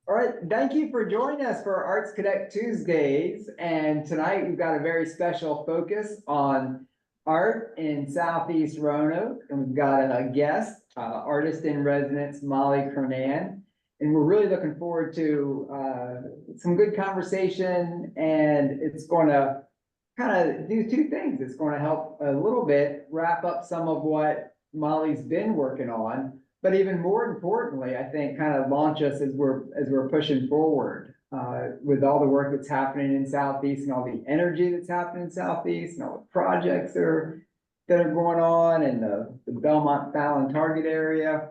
All right, thank you for joining us for Arts Connect Tuesdays. And tonight we've got a very special focus on art in Southeast Roanoke. And we've got a guest, artist in residence, Molly Kernan. And we're really looking forward to some good conversation. And it's going to kind of do two things. It's going to help a little bit wrap up some of what Molly's been working on, but even more importantly, I think kind of launch us as we're pushing forward with all the work that's happening in Southeast and all the energy that's happening in Southeast and all the projects that are going on in the Belmont Fallon target area.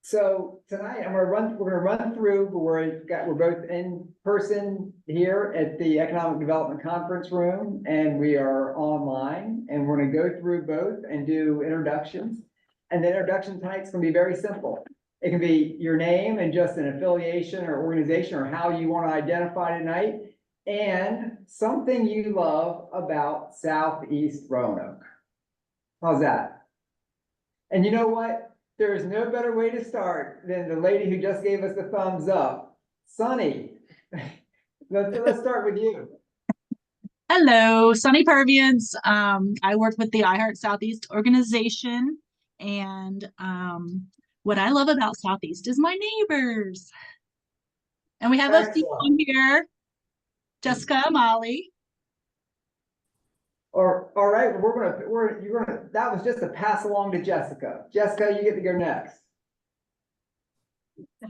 So tonight we're gonna run through, we're both in person here at the Economic Development Conference Room, and we are online, and we're gonna go through both and do introductions. And the introduction tonight's gonna be very simple. It can be your name and just an affiliation or organization or how you want to identify tonight, and something you love about Southeast Roanoke. How's that? And you know what? There is no better way to start than the lady who just gave us the thumbs up. Sunny, let's start with you. Hello, Sunny Pervians. I work with the iHeart Southeast organization, and what I love about Southeast is my neighbors. And we have a few Excellent. on here, Jessica, Molly. Or all right, you're gonna that was just a pass along to Jessica. Jessica, you get to go next.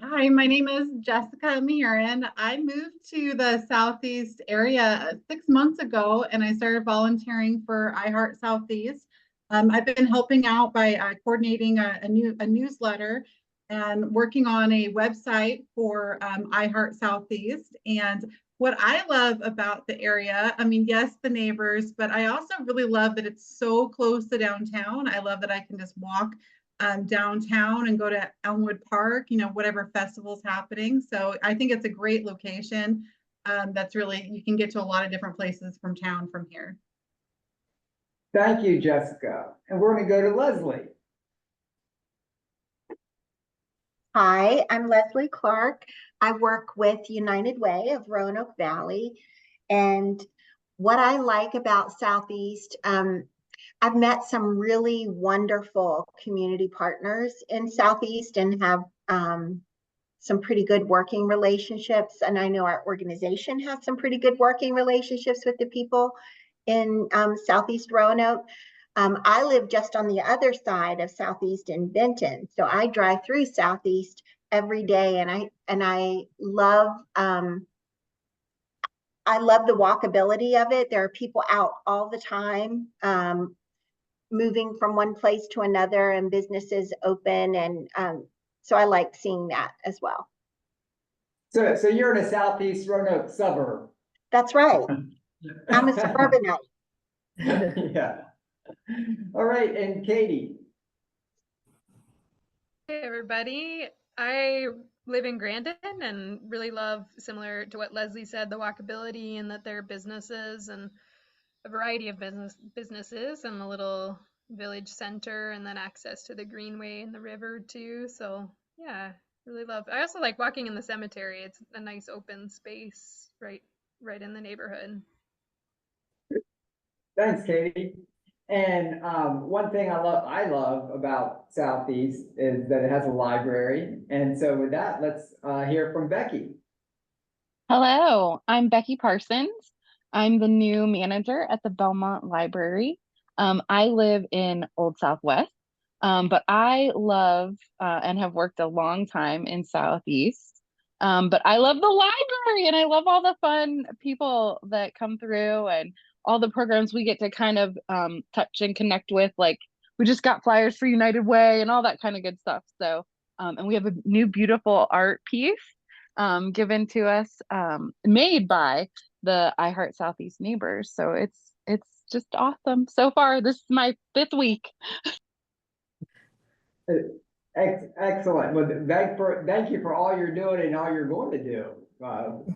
Hi, my name is Jessica Meeran. I moved to the Southeast area 6 months ago, and I started volunteering for iHeart Southeast. I've been helping out by coordinating a newsletter and working on a website for iHeart Southeast. And what I love about the area, I mean, yes, the neighbors, but I also really love that it's so close to downtown. I love that I can just walk downtown and go to Elmwood Park, whatever festival's happening. So I think it's a great location. That's really, you can get to a lot of different places from town from here. Thank you, Jessica. And we're gonna go to Leslie. Hi, I'm Leslie Clark. I work with United Way of Roanoke Valley. And what I like about Southeast, I've met some really wonderful community partners in Southeast and have some pretty good working relationships. And I know our organization has some pretty good working relationships with the people in Southeast Roanoke. I live just on the other side of Southeast in Benton, so I drive through Southeast every day, and I love the walkability of it. There are people out all the time, moving from one place to another, and businesses open, and so I like seeing that as well. So you're in a Southeast Roanoke suburb. That's right. I'm a suburbanite. Yeah. All right, and Katie. Hey everybody, I live in Grandin and really love, similar to what Leslie said, the walkability and that there are businesses and a variety of businesses and a little village center and then access to the greenway and the river too. So yeah, really love. I also like walking in the cemetery. It's a nice open space right in the neighborhood. Thanks, Katie. And one thing I love about Southeast is that it has a library. And so with that, let's hear from Becky. Hello, I'm Becky Parsons. I'm the new manager at the Belmont Library. I live in Old Southwest, but I love and have worked a long time in Southeast. But I love the library and I love all the fun people that come through and all the programs we get to kind of touch and connect with. Like we just got flyers for United Way and all that kind of good stuff. So, and we have a new beautiful art piece given to us, made by the iHeart Southeast neighbors. So it's just awesome. So far, this is my 5th week. Excellent. Well, thank you for all you're doing and all you're going to do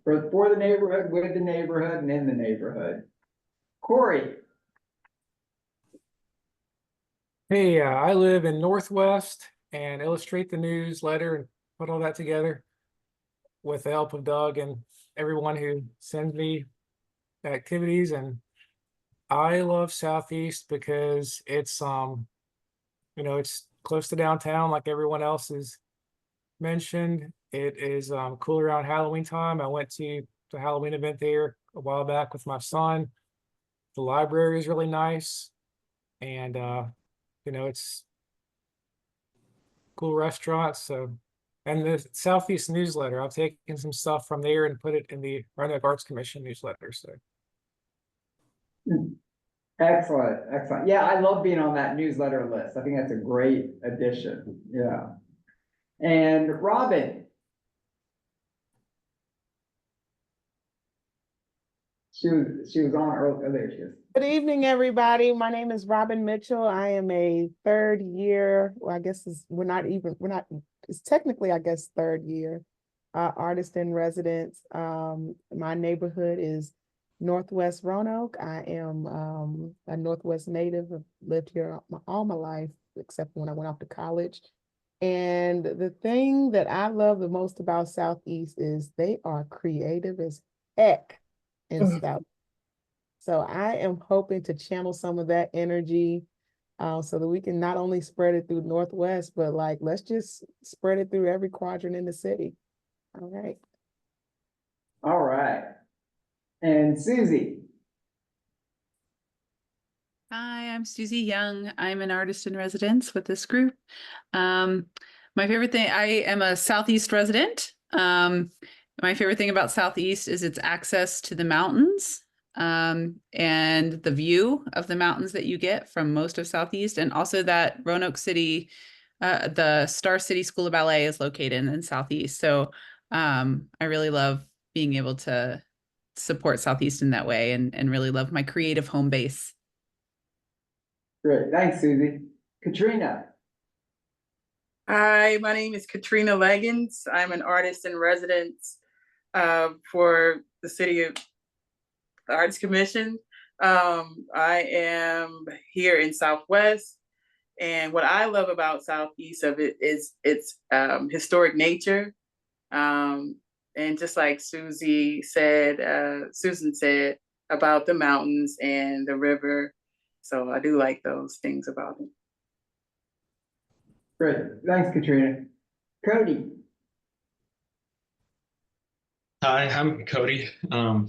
for the neighborhood, with the neighborhood, and in the neighborhood. Corey. Hey, I live in Northwest and illustrate the newsletter and put all that together. with the help of Doug and everyone who sends me activities. And I love Southeast because it's it's close to downtown, like everyone else has mentioned. It is cool around Halloween time. I went to the Halloween event there a while back with my son. The library is really nice, and it's cool restaurants. So, and the Southeast newsletter, I've taken some stuff from there and put it in the Roanoke Arts Commission newsletter. So, Excellent, excellent. Yeah, I love being on that newsletter list. I think that's a great addition. Yeah. And Robin. She was on earlier. Oh, there she is. Good evening, everybody. My name is Robin Mitchell. I am a third year, well, I guess it's technically, I guess, third year artist in residence. My neighborhood is Northwest Roanoke. I am a Northwest native. I've lived here all my life, except when I went off to college. And the thing that I love the most about Southeast is they are creative as heck in South. So I am hoping to channel some of that energy so that we can not only spread it through Northwest, but like, let's just spread it through every quadrant in the city. All right. All right. And Susie. Hi, I'm Susie Young. I'm an artist in residence with this group. My favorite thing, I am a Southeast resident. My favorite thing about Southeast is its access to the mountains and the view of the mountains that you get from most of Southeast, and also that Roanoke City, the Star City School of Ballet is located in Southeast. So I really love being able to support Southeast in that way and really love my creative home base. Great. Thanks, Susie. Katrina. Hi, my name is Katrina Leggins. I'm an artist in residence for the City of the Arts Commission. I am here in Southwest, and what I love about Southeast of it is its historic nature. And just like Susan said about the mountains and the river. So I do like those things about it. Great. Thanks, Katrina. Cody. Hi, I'm Cody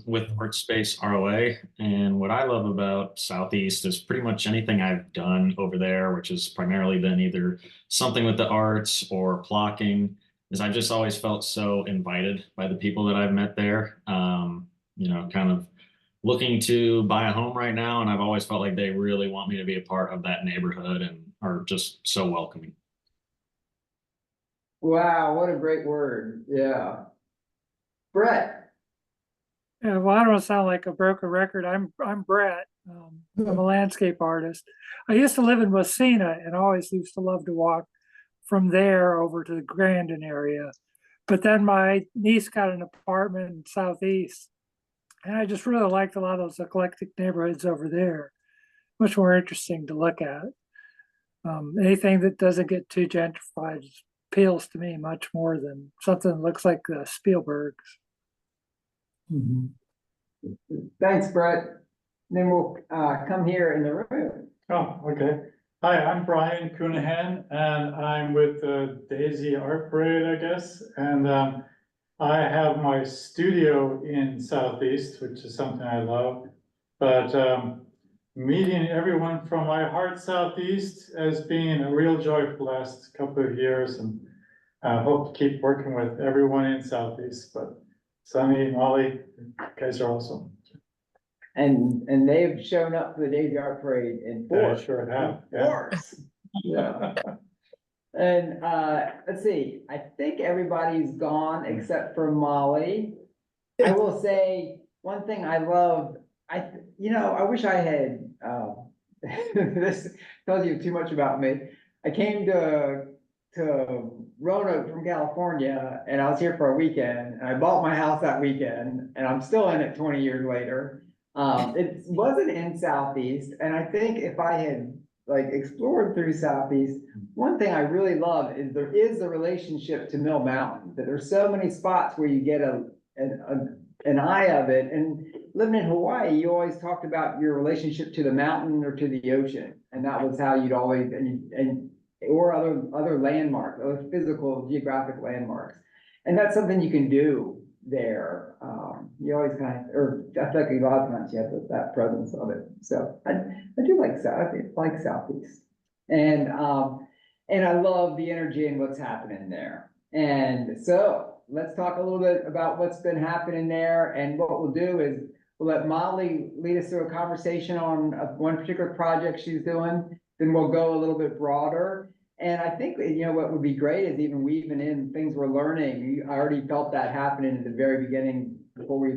with ArtSpace ROA. And what I love about Southeast is pretty much anything I've done over there, which has primarily been either something with the arts or plocking, is I've just always felt so invited by the people that I've met there. Kind of looking to buy a home right now, and I've always felt like they really want me to be a part of that neighborhood and are just so welcoming. Wow, what a great word. Yeah. Brett. Yeah, well, I don't sound like a broken record. I'm Brett. I'm a landscape artist. I used to live in Messina and always used to love to walk from there over to the Grandin area. But then my niece got an apartment in Southeast, and I just really liked a lot of those eclectic neighborhoods over there. Much more interesting to look at. Anything that doesn't get too gentrified appeals to me much more than something that looks like the Spielbergs. Mm-hmm. Thanks, Brett. Then we'll come here in the room. Oh, okay. Hi, I'm Brian Coonahan, and I'm with the Daisy Art Parade, I guess. And I have my studio in Southeast, which is something I love. But meeting everyone from my heart Southeast has been a real joy for the last couple of years, and I hope to keep working with everyone in Southeast. But Sunny, Molly, you guys are awesome. And they've shown up for the Daisy Art Parade in force. They sure have. Yeah. And let's see, I think everybody's gone except for Molly. I will say one thing I love, I wish I had, this tells you too much about me. I came to Roanoke from California, and I was here for a weekend, and I bought my house that weekend, and I'm still in it 20 years later. It wasn't in Southeast, and I think if I had like explored through Southeast, one thing I really love is there is the relationship to Mill Mountain, that there's so many spots where you get an eye of it. And living in Hawaii, you always talked about your relationship to the mountain or to the ocean. And that was how you'd always, or other landmarks, other physical geographic landmarks. And that's something you can do there. You always kind of, or I feel like a lot of times you have that presence of it. So I do like Southeast. And I love the energy and what's happening there. And so let's talk a little bit about what's been happening there. And what we'll do is we'll let Molly lead us through a conversation on one particular project she's doing. Then we'll go a little bit broader. And I think, what would be great is even weaving in things we're learning. I already felt that happening at the very beginning before we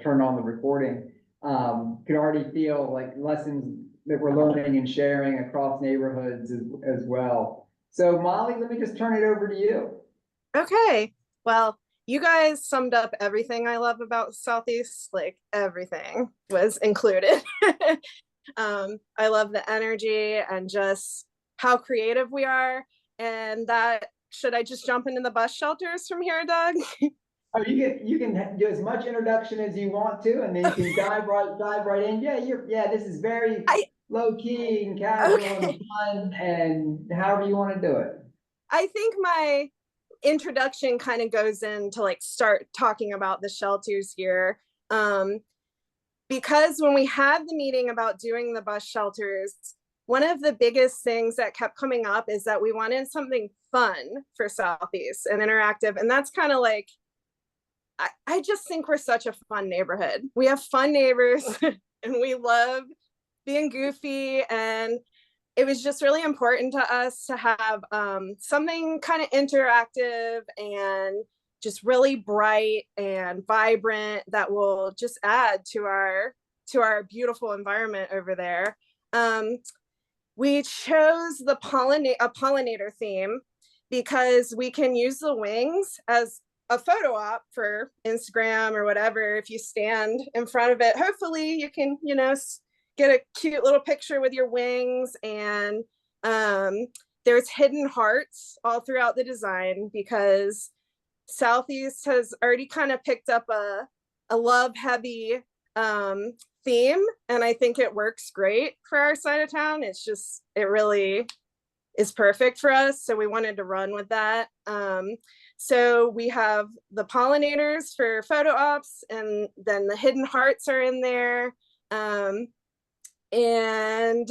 turned on the recording. Could already feel like lessons that we're learning and sharing across neighborhoods as well. So Molly, let me just turn it over to you. Okay, well, you guys summed up everything I love about Southeast, like everything was included. I love the energy and just how creative we are. And that, should I just jump into the bus shelters from here, Doug? Oh, you can do as much introduction as you want to, and then you can dive right in. Yeah, this is very low key and casual and fun, and however you want to do it. I think my introduction kind of goes into like start talking about the shelters here. Because when we had the meeting about doing the bus shelters, one of the biggest things that kept coming up is that we wanted something fun for Southeast and interactive. And that's kind of like, I just think we're such a fun neighborhood. We have fun neighbors and we love being goofy. And it was just really important to us to have something kind of interactive and just really bright and vibrant that will just add to our beautiful environment over there. We chose the pollinator theme because we can use the wings as a photo op for Instagram or whatever. If you stand in front of it, hopefully you can, get a cute little picture with your wings. And there's hidden hearts all throughout the design because Southeast has already kind of picked up a love heavy theme, and I think it works great for our side of town. It really is perfect for us, so we wanted to run with that. So we have the pollinators for photo ops, and then the hidden hearts are in there, and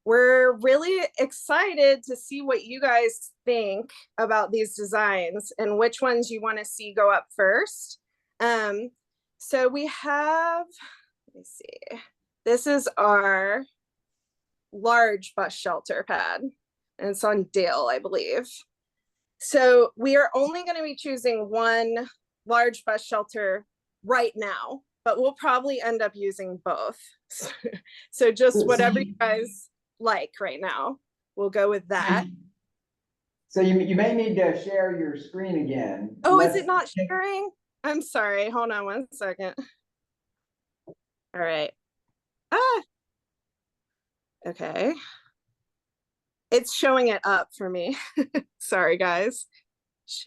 we're really excited to see what you guys think about these designs and which ones you want to see go up first. So we have, let me see, this is our large bus shelter pad, and it's on Dale, I believe. So we are only going to be choosing one large bus shelter right now, but we'll probably end up using both. So just whatever you guys like right now, we'll go with that. So you may need to share your screen again. Oh, is it not sharing? I'm sorry. Hold on one second. All right. Okay. It's showing it up for me. Sorry, guys.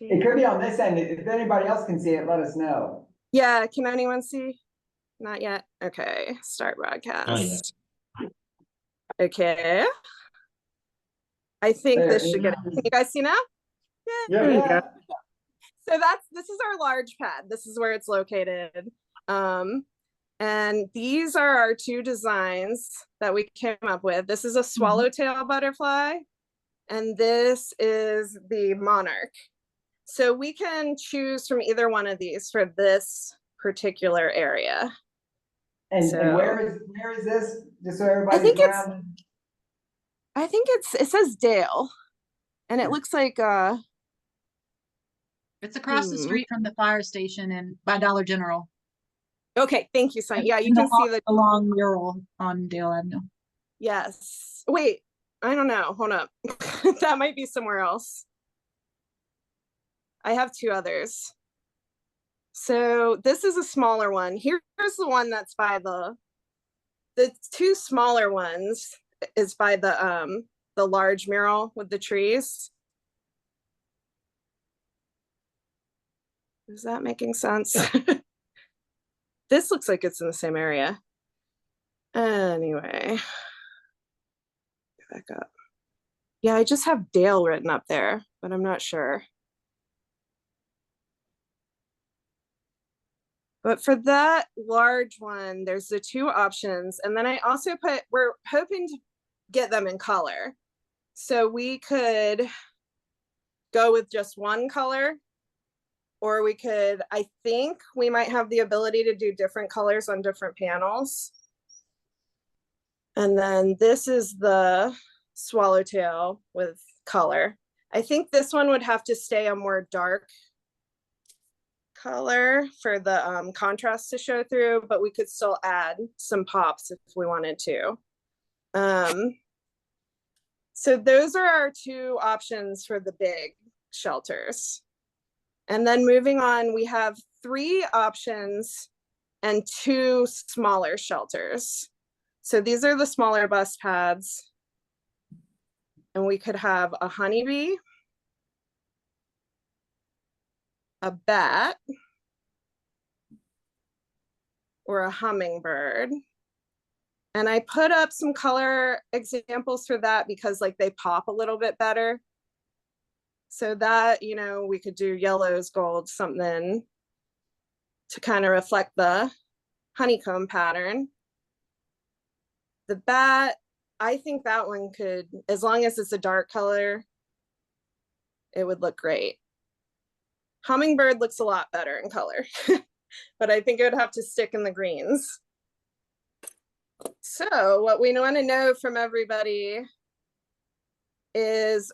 It could be on this end. If anybody else can see it, let us know. Yeah, can anyone see? Not yet. Okay, start broadcast. Oh, yeah. Okay. I think this should get it. Can you guys see now? Yeah. So this is our large pad. This is where it's located. And these are our two designs that we came up with. This is a swallowtail butterfly, and this is the monarch. So we can choose from either one of these for this particular area. And where is this? Just so everybody's grounded. I think it says Dale, and it looks like it's across the street from the fire station and by Dollar General. Okay, thank you, Sonia. Yeah, you can see the long mural on Dale Avenue. Yes. Wait, I don't know. Hold up. That might be somewhere else. I have two others. So this is a smaller one. Here's the one that's by the two smaller ones. is by the large mural with the trees. Is that making sense? This looks like it's in the same area. Anyway, back up. Yeah, I just have Dale written up there, but I'm not sure. But for that large one, there's the two options. And then I also we're hoping to get them in color. So we could go with just one color, or we could, I think we might have the ability to do different colors on different panels. And then this is the swallowtail with color. I think this one would have to stay a more dark color for the contrast to show through, but we could still add some pops if we wanted to. So those are our two options for the big shelters. And then moving on, we have 3 options and 2 smaller shelters. So these are the smaller bus pads. And we could have a honeybee, a bat, or a hummingbird. And I put up some color examples for that because like they pop a little bit better. So that, you know, we could do yellows, gold, something to kind of reflect the honeycomb pattern. The bat, I think that one could, as long as it's a dark color, it would look great. Hummingbird looks a lot better in color, but I think it would have to stick in the greens. So what we want to know from everybody is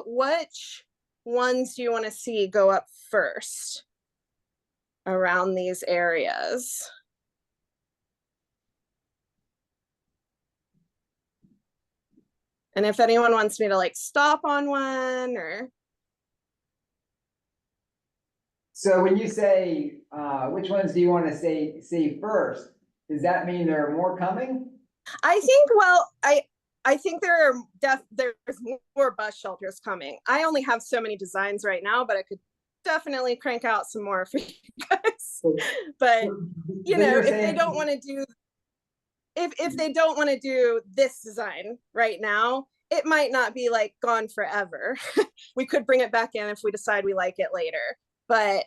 which ones do you want to see go up first around these areas? And if anyone wants me to like stop on one or. So when you say, which ones do you want to see first? Does that mean there are more coming? I think, well, I think there's more bus shelters coming. I only have so many designs right now, but I could definitely crank out some more for you guys. But you know, if they don't want to do, if they don't want to do this design right now, it might not be like gone forever. We could bring it back in if we decide we like it later. But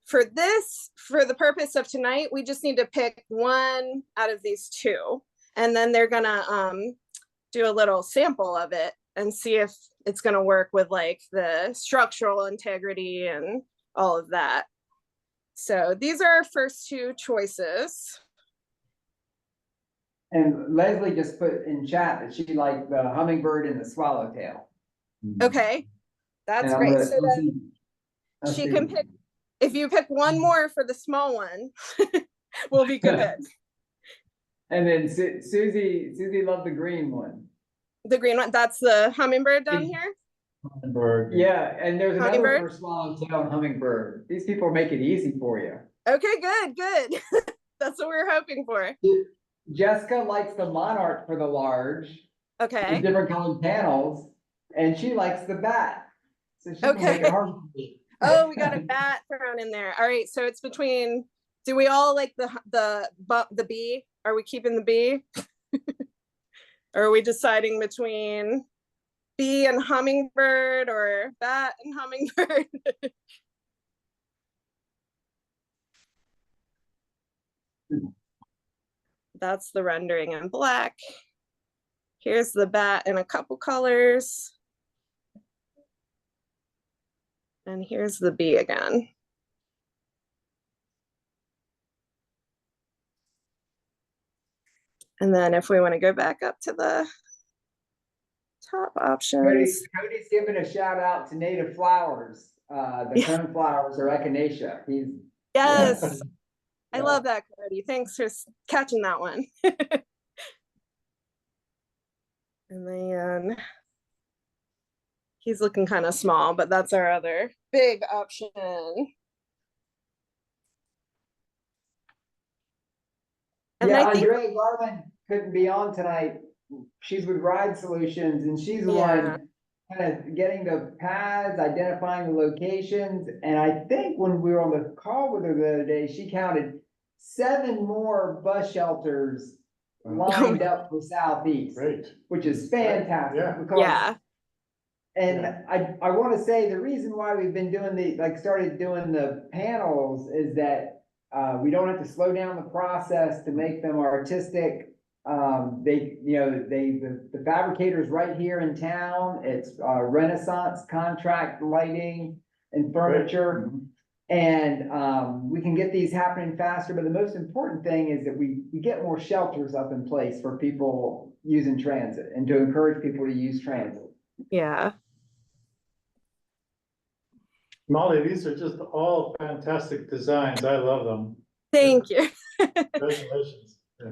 for this, for the purpose of tonight, we just need to pick one out of these 2. And then they're gonna do a little sample of it and see if it's gonna work with like the structural integrity and all of that. So these are our first 2 choices. And Leslie just put in chat that she liked the hummingbird and the swallowtail. Okay, that's great. So then she can pick, if you pick one more for the small one, we'll be good. And then Susie loved the green one. The green one, that's the hummingbird down here? Hummingbird. Yeah, and there's another Hummingbird? for swallowtail and hummingbird. These people make it easy for you. Okay, good. That's what we're hoping for. Jessica likes the monarch for the large. Okay. With different colored panels, and she likes the bat. So she can make it hard for you. Oh, we got a bat thrown in there. All right, so it's between, do we all like the bee? Are we keeping the bee? Or are we deciding between bee and hummingbird or bat and hummingbird? That's the rendering in black. Here's the bat in a couple colors. And here's the bee again. And then if we want to go back up to the top options. Cody's giving a shout out to native flowers, the cone flowers or echinacea. Yes, I love that, Cody. Thanks for catching that one. And then he's looking kind of small, but that's our other big option. And yeah, I think Andrea Garland couldn't be on tonight. she's with Ride Solutions, and she's the Yeah. one kind of getting the paths, identifying the locations. And I think when we were on the call with her the other day, she counted 7 more bus shelters lined up for Southeast, Great. which is fantastic. Yeah. Because Yeah. and Yeah. I want to say the reason why we've been doing started doing the panels is that we don't have to slow down the process to make them artistic. The fabricator's right here in town. It's Renaissance contract lighting and furniture. And we can get these happening faster, but the most important thing is that we get more shelters up in place for people using transit and to encourage people to use transit. Yeah. Molly, these are just all fantastic designs. I love them. Thank you. Congratulations. Yeah.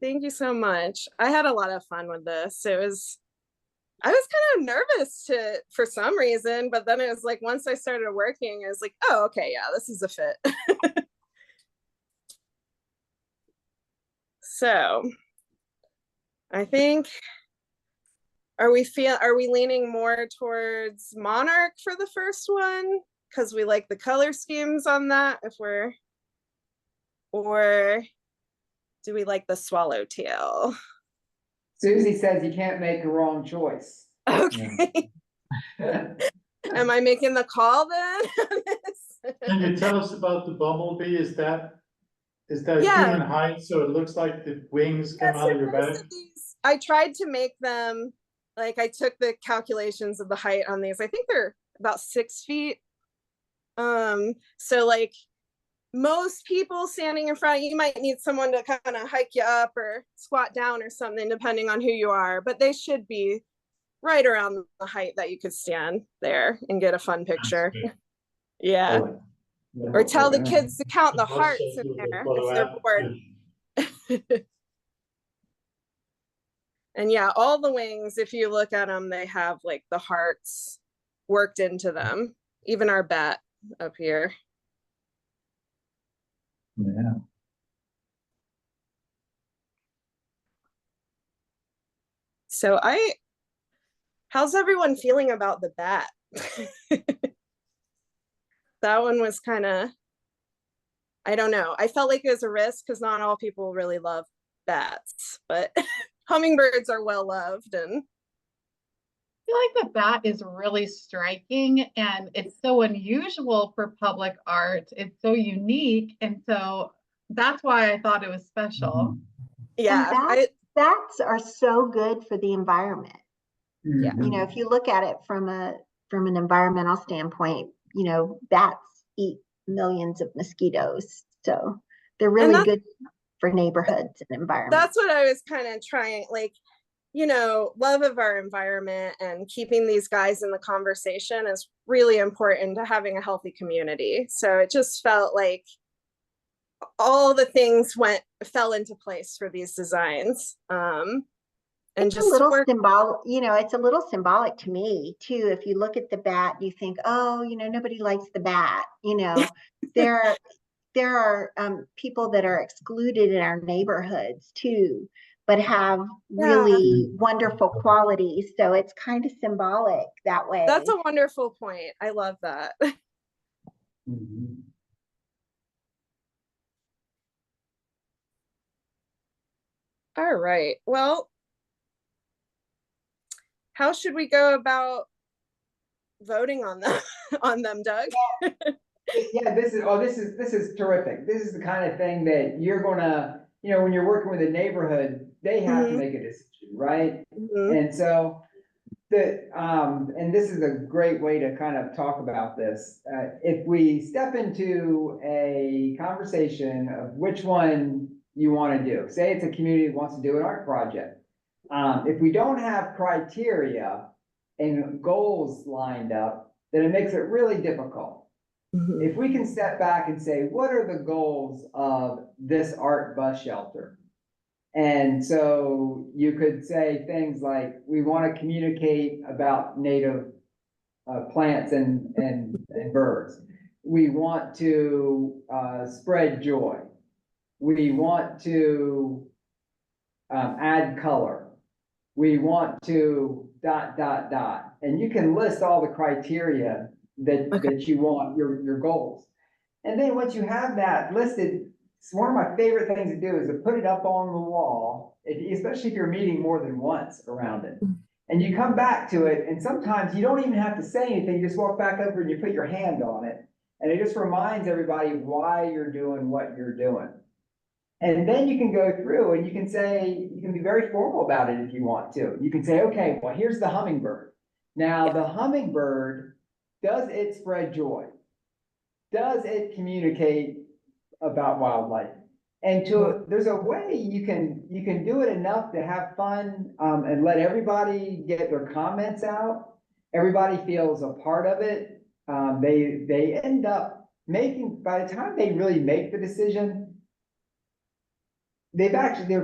Thank you so much. I had a lot of fun with this. I was kind of nervous for some reason, but then it was like, once I started working, I was like, oh, okay, yeah, this is a fit. So I think, are we leaning more towards Monarch for the first one? Because we like the color schemes on that, or do we like the swallowtail? Susie says you can't make a wrong choice. Okay. Am I making the call then? Can you tell us about the bumblebee? Is that Yeah. human height? So it looks like the wings come out of your back? I tried to make them, like I took the calculations of the height on these. I think they're about 6 feet. So like most people standing in front, you might need someone to kind of hike you up or squat down or something, depending on who you are, but they should be right around the height that you could stand there and get a fun picture. Yeah. Or tell the kids to count the hearts in there if they're bored. And yeah, all the wings, if you look at them, they have like the hearts worked into them. Even our bat up here. Yeah. So how's everyone feeling about the bat? That one was kind of, I don't know. I felt like it was a risk because not all people really love bats, but hummingbirds are well loved. And I feel like the bat is really striking and it's so unusual for public art. It's so unique. And so that's why I thought it was special. Yeah. Bats are so good for the environment. Yeah. You know, if you look at it from an environmental standpoint, you know, bats eat millions of mosquitoes. So they're really good for neighborhoods and environments. That's what I was kind of trying, like, you know, love of our environment and keeping these guys in the conversation is really important to having a healthy community. So it just felt like all the things fell into place for these designs. And it's just a little symbolic, you know, it's a little symbolic to me too. If you look at the bat, you think, oh, you know, nobody likes the bat. You know, there are people that are excluded in our neighborhoods too, but have really wonderful qualities. So it's kind of symbolic that way. That's a wonderful point. I love that. All right. Well, how should we go about voting on them, Doug? Yeah, this is terrific. This is the kind of thing that you're gonna, you know, when you're working with a neighborhood, they have to make a decision, right? And so and this is a great way to kind of talk about this. If we step into a conversation of which one you want to do, say it's a community that wants to do an art project. If we don't have criteria and goals lined up, then it makes it really difficult. If we can step back and say, what are the goals of this art bus shelter? And so you could say things like, we want to communicate about native plants and birds. We want to spread joy. We want to add color. we want to ... And you can list all the criteria that you want, your goals. And then once you have that listed, it's one of my favorite things to do is to put it up on the wall, especially if you're meeting more than once around it. And you come back to it, and sometimes you don't even have to say anything, you just walk back over and you put your hand on it. And it just reminds everybody why you're doing what you're doing. And then you can go through and you can say, you can be very formal about it if you want to. You can say, okay, well, here's the hummingbird. Now, the hummingbird, does it spread joy? Does it communicate about wildlife? And there's a way you can do it enough to have fun, and let everybody get their comments out. Everybody feels a part of it. They end up making, by the time they really make the decision, they're actually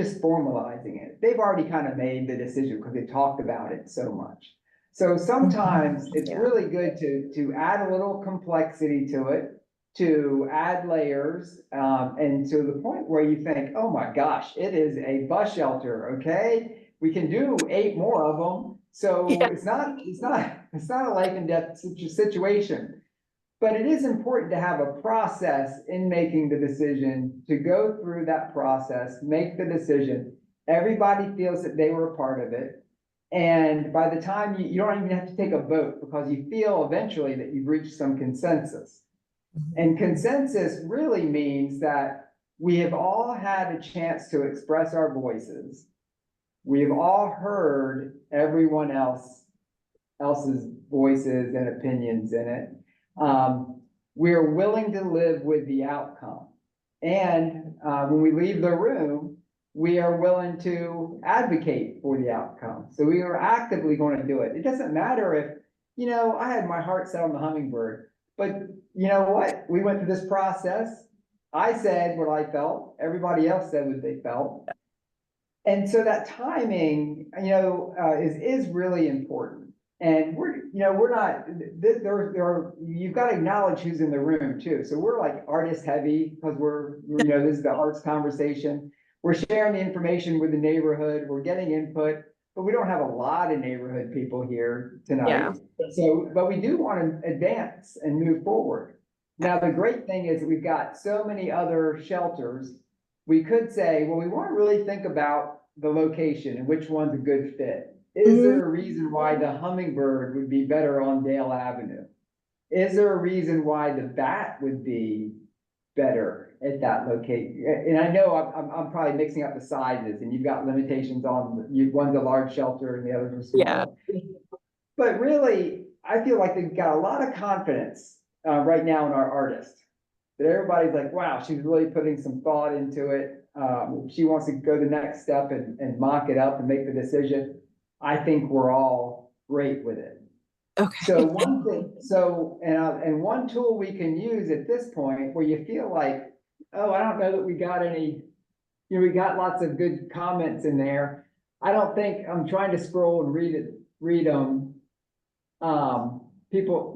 just formalizing it. They've already kind of made the decision because they talked about it so much. So sometimes it's really good to add a little complexity to it, to add layers, and to the point where you think, oh my gosh, it is a bus shelter, okay? We can do 8 more of them. So it's not a life and death situation, but it is important to have a process in making the decision, to go through that process, make the decision. Everybody feels that they were a part of it. And by the time you don't even have to take a vote, because you feel eventually that you've reached some consensus. And consensus really means that we have all had a chance to express our voices. We've all heard everyone else's voices and opinions in it. We're willing to live with the outcome. And when we leave the room, we are willing to advocate for the outcome. So we are actively going to do it. It doesn't matter if, I had my heart set on the hummingbird, but you know what? We went through this process. I said what I felt. Everybody else said what they felt. And so that timing, is really important. And we're not, you've got to acknowledge who's in the room too. So we're like artist heavy because this is the arts conversation. We're sharing the information with the neighborhood. We're getting input, but we don't have a lot of neighborhood people here tonight. Yeah. So, but we do want to advance and move forward. Now, the great thing is that we've got so many other shelters. We could say, well, we want to really think about the location and which one's a good fit. Is there a reason why the hummingbird would be better on Dale Avenue? Is there a reason why the bat would be better at that location? And I know I'm probably mixing up the sizes, and you've got limitations on one's a large shelter and the other is small. Yeah. But really, I feel like they've got a lot of confidence right now in our artist. That everybody's like, wow, she's really putting some thought into it. She wants to go the next step and mock it up and make the decision. I think we're all great with it. Okay. So one thing, and one tool we can use at this point where you feel like, oh, I don't know that we got any, we got lots of good comments in there. I don't think I'm trying to scroll and read them. People,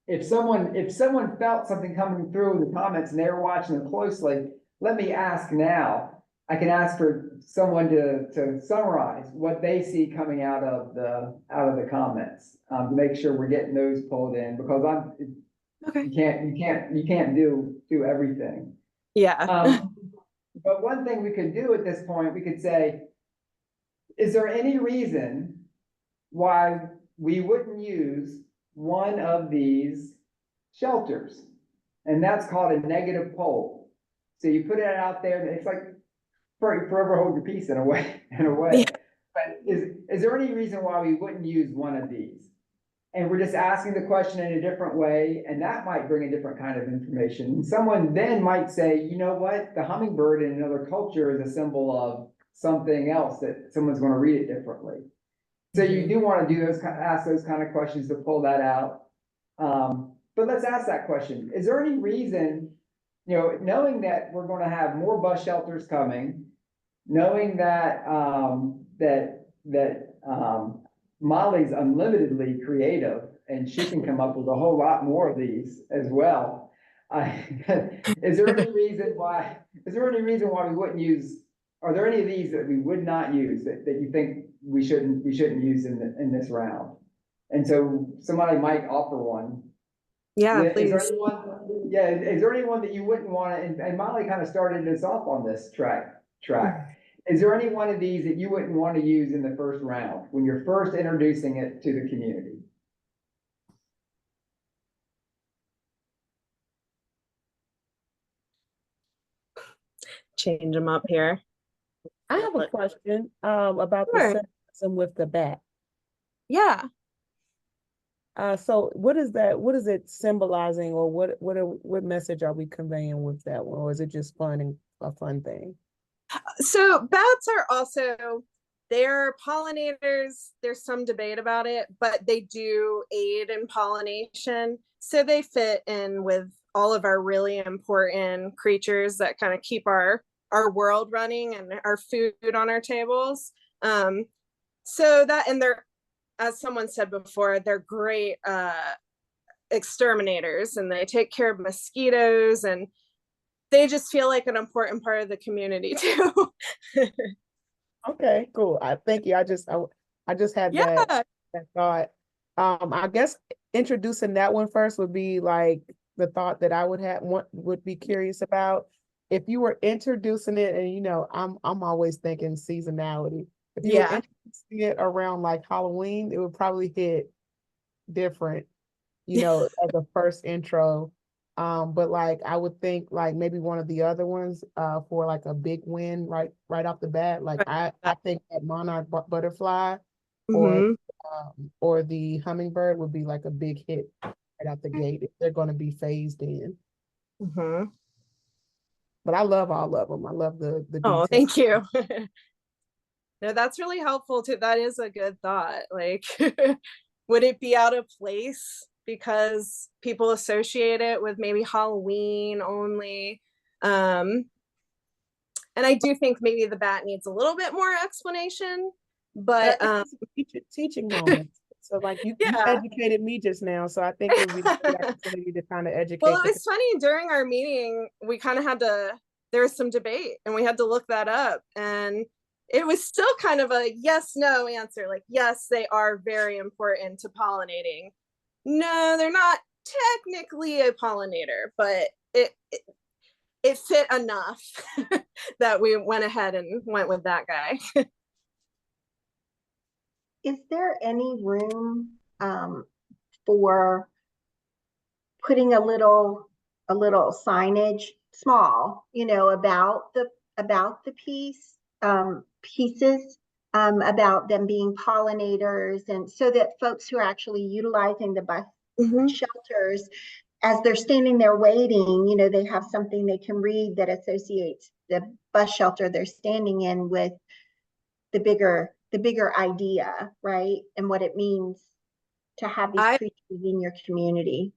if someone felt something coming through in the comments and they were watching them closely, let me ask now. I can ask for someone to summarize what they see coming out of the comments, to make sure we're getting those pulled in, because you can't do everything. Yeah. But one thing we could do at this point, we could say, is there any reason why we wouldn't use one of these shelters? And that's called a negative poll. So you put it out there, and it's like forever hold your peace in a way. Yeah. But is there any reason why we wouldn't use one of these? And we're just asking the question in a different way, and that might bring a different kind of information. And someone then might say, you know what, the hummingbird in another culture is a symbol of something else that someone's going to read it differently. So you do want to ask those kind of questions to pull that out. But let's ask that question. Is there any reason, knowing that we're going to have more bus shelters coming, knowing that Molly's unlimitedly creative and she can come up with a whole lot more of these as well. Is there any reason why we wouldn't use are there any of these that we would not use that you think we shouldn't use in this round? And so somebody might offer one. Yeah, Is please. there anyone, yeah, is there anyone that you wouldn't want to, and Molly kind of started us off on this track. Is there any one of these that you wouldn't want to use in the first round when you're first introducing it to the community? Change them up here. I have a question about the Sure. symbolism with the bat. Yeah. So what is that? What is it symbolizing, or what message are we conveying with that one, or is it just fun and a fun thing? So bats are also, they're pollinators. There's some debate about it, but they do aid in pollination. So they fit in with all of our really important creatures that kind of keep our world running and our food on our tables. So that, and they're, as someone said before, they're great exterminators, and they take care of mosquitoes, and they just feel like an important part of the community too. Okay, cool. Thank you. I just had that thought. I guess introducing that one first would be like the thought that I would be curious about. If you were introducing it, and I'm always thinking seasonality. If you were introducing it around like Halloween, it would probably hit different, as a first intro. But like I would think like maybe one of the other ones for like a big win right off the bat. Like I think that monarch butterfly or the hummingbird would be like a big hit right out the gate if they're going to be phased in. But I love all of them. I love the Oh, details. thank you. No, that's really helpful too. That is a good thought. Like, would it be out of place because people associate it with maybe Halloween only? And I do think maybe the bat needs a little bit more explanation, but teaching moments. So like you educated me just now, so I think it would be a good opportunity to kind of educate. Well, it was funny during our meeting, we kind of had to, there was some debate and we had to look that up, and it was still kind of a yes, no answer. Like, yes, they are very important to pollinating. No, they're not technically a pollinator, but it fit enough that we went ahead and went with that guy. Is there any room for putting a little signage, small, about the pieces, about them being pollinators, and so that folks who are actually utilizing the bus shelters, as they're standing there waiting, they have something they can read that associates the bus shelter they're standing in with the bigger idea, right? And what it means to have these creatures in your community.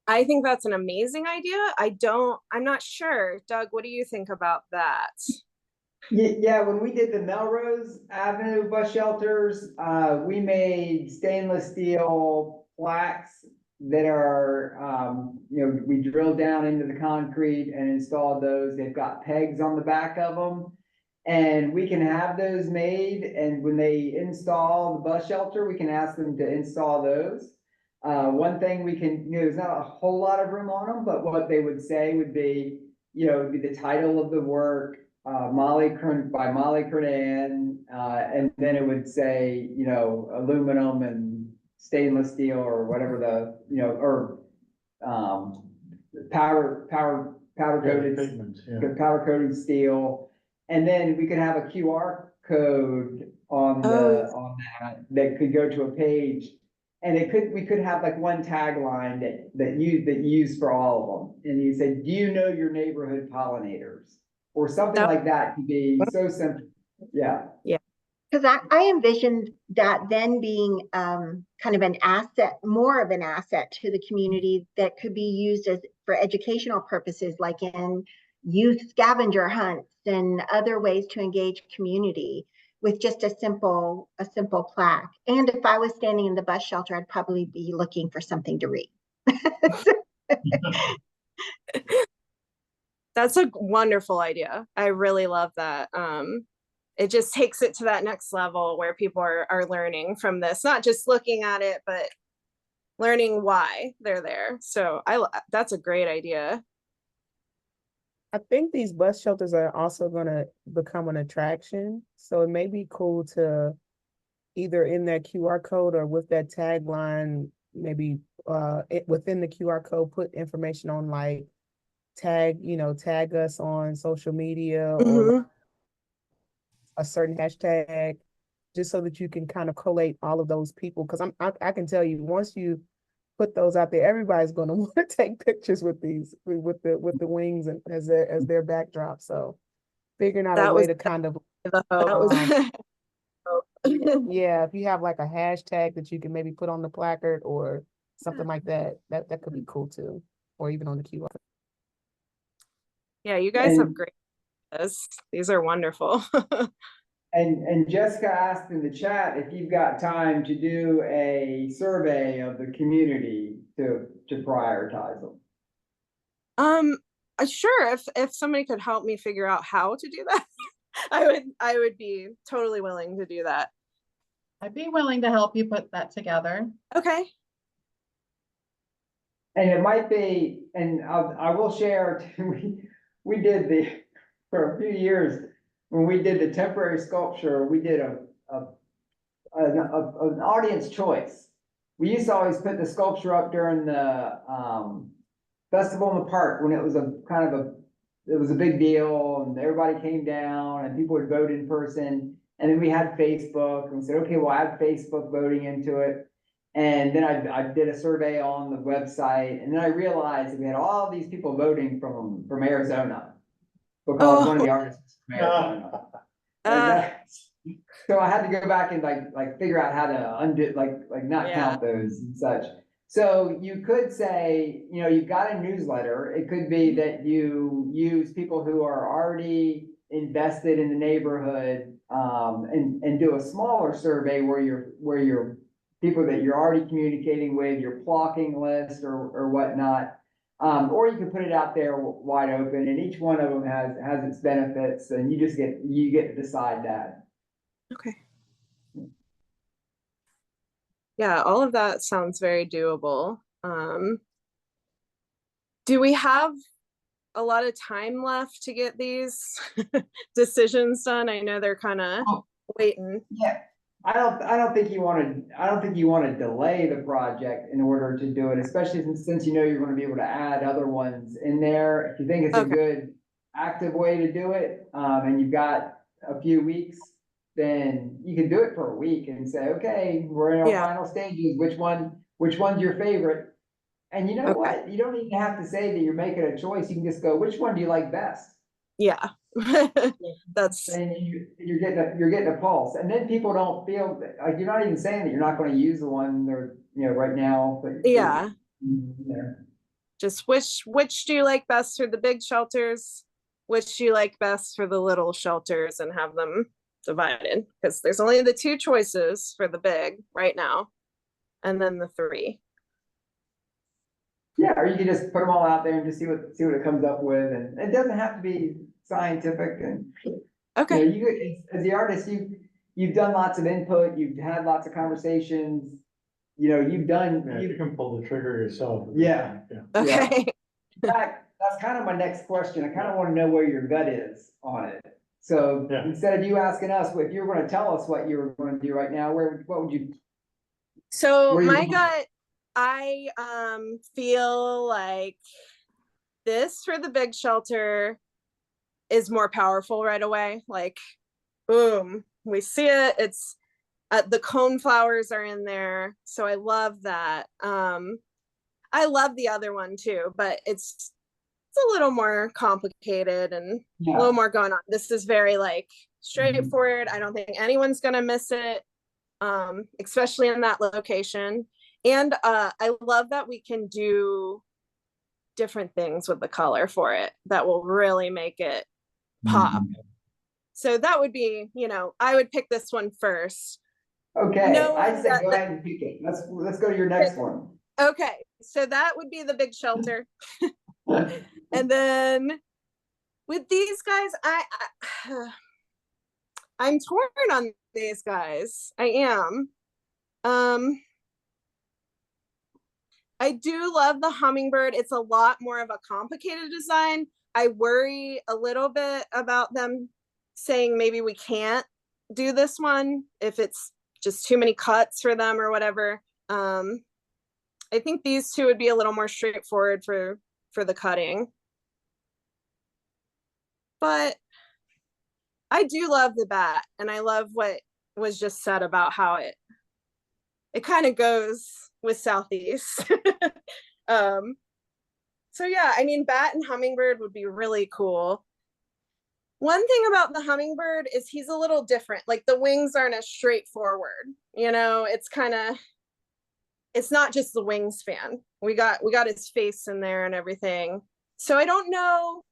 I think that's an amazing idea. I'm not sure. Doug, what do you think about that? Yeah, when we did the Melrose Avenue bus shelters, we made stainless steel plaques that are, we drilled down into the concrete and installed those. They've got pegs on the back of them. And we can have those made, and when they install the bus shelter, we can ask them to install those. One thing we can, there's not a whole lot of room on them, but what they would say would be, the title of the work, by Molly Kernan, and then it would say, aluminum and stainless steel or whatever the, or powder coated pigment, powder coated steel. And then we could have a QR code on that could go to a page, and we could have like one tagline that you use for all of them. And you say, "Do you know your neighborhood pollinators?" Or something like that could be so simple. Yeah. Yeah. Because I envisioned that then being kind of an asset, more of an asset to the community that could be used for educational purposes, like in youth scavenger hunts and other ways to engage community with just a simple plaque. And if I was standing in the bus shelter, I'd probably be looking for something to read. That's a wonderful idea. I really love that. it just takes it to that next level where people are learning from this, not just looking at it, but learning why they're there. So that's a great idea. I think these bus shelters are also going to become an attraction. So it may be cool to either in that QR code or with that tagline, maybe within the QR code, put information on like tag us on social media or like a certain hashtag, just so that you can kind of collate all of those people. Because I can tell you, once you put those out there, everybody's going to want to take pictures with these with the wings and as their backdrop. So figuring out a way to kind of yeah, if you have like a hashtag that you can maybe put on the placard or something like that, that could be cool too, or even on the QR. Yeah, you guys have great ideas. These are wonderful. And Jessica asked in the chat if you've got time to do a survey of the community to prioritize them. Sure. If somebody could help me figure out how to do that, I would be totally willing to do that. I'd be willing to help you put that together. Okay. And it might be, and I will share, we did for a few years, when we did the temporary sculpture, we did an audience choice. We used to always put the sculpture up during the festival in the park when it was it was a big deal and everybody came down and people would vote in person. And then we had Facebook and we said, okay, we'll add Facebook voting into it. And then I did a survey on the website, and then I realized that we had all these people voting from Arizona because one of the artists is from Arizona. So I had to go back and like figure out how to undo not count those and such. So you could say, you've got a newsletter. It could be that you use people who are already invested in the neighborhood, and do a smaller survey where you're people that you're already communicating with, your blocking list or whatnot. Or you can put it out there wide open, and each one of them has its benefits, and you get to decide that. Okay. Yeah, all of that sounds very doable. Do we have a lot of time left to get these decisions done? I know they're kind of waiting. Yeah. I don't think you want to delay the project in order to do it, especially since you're going to be able to add other ones in there. If you think it's a good active way to do it, and you've got a few weeks, then you can do it for a week and say, okay, we're in our final stages. Which one's your favorite? And you know what? You don't even have to say that you're making a choice. You can just go, which one do you like best? Yeah. That's and you're getting a pulse, and then people don't feel like you're not even saying that you're not going to use the one they're right now, but just which do you like best for the big shelters, which do you like best for the little shelters, and have them divided, because there's only the 2 choices for the big right now, and then the 3. Yeah, or you can just put them all out there and just see what it comes up with, and it doesn't have to be scientific. And you as the artist, you've done lots of input, you've had lots of conversations, you've done. You can pull the trigger yourself. Yeah. Okay. In fact, that's kind of my next question. I kind of want to know where your gut is on it. So instead of you asking us, if you were going to tell us what you were going to do right now, what would you? So my gut, I feel like this for the big shelter is more powerful right away. Like, boom, we see it. It's the cone flowers are in there, so I love that. I love the other one too, but it's a little more complicated and a little more going on. This is very straightforward. I don't think anyone's gonna miss it, especially in that location. And I love that we can do different things with the color for it that will really make it pop. So that would be, I would pick this one first. Okay, I say go ahead and pick it. Let's go to your next one. Okay, so that would be the big shelter. And then with these guys, I'm torn on these guys. I am. I do love the hummingbird. It's a lot more of a complicated design. I worry a little bit about them saying maybe we can't do this one if it's just too many cuts for them or whatever. I think these two would be a little more straightforward for the cutting. But I do love the bat, and I love what was just said about how it kind of goes with Southeast. So yeah, I mean, bat and hummingbird would be really cool. One thing about the hummingbird is he's a little different. Like the wings aren't as straightforward, you know, it's kind of, it's not just the wingspan. We got his face in there and everything. So I don't know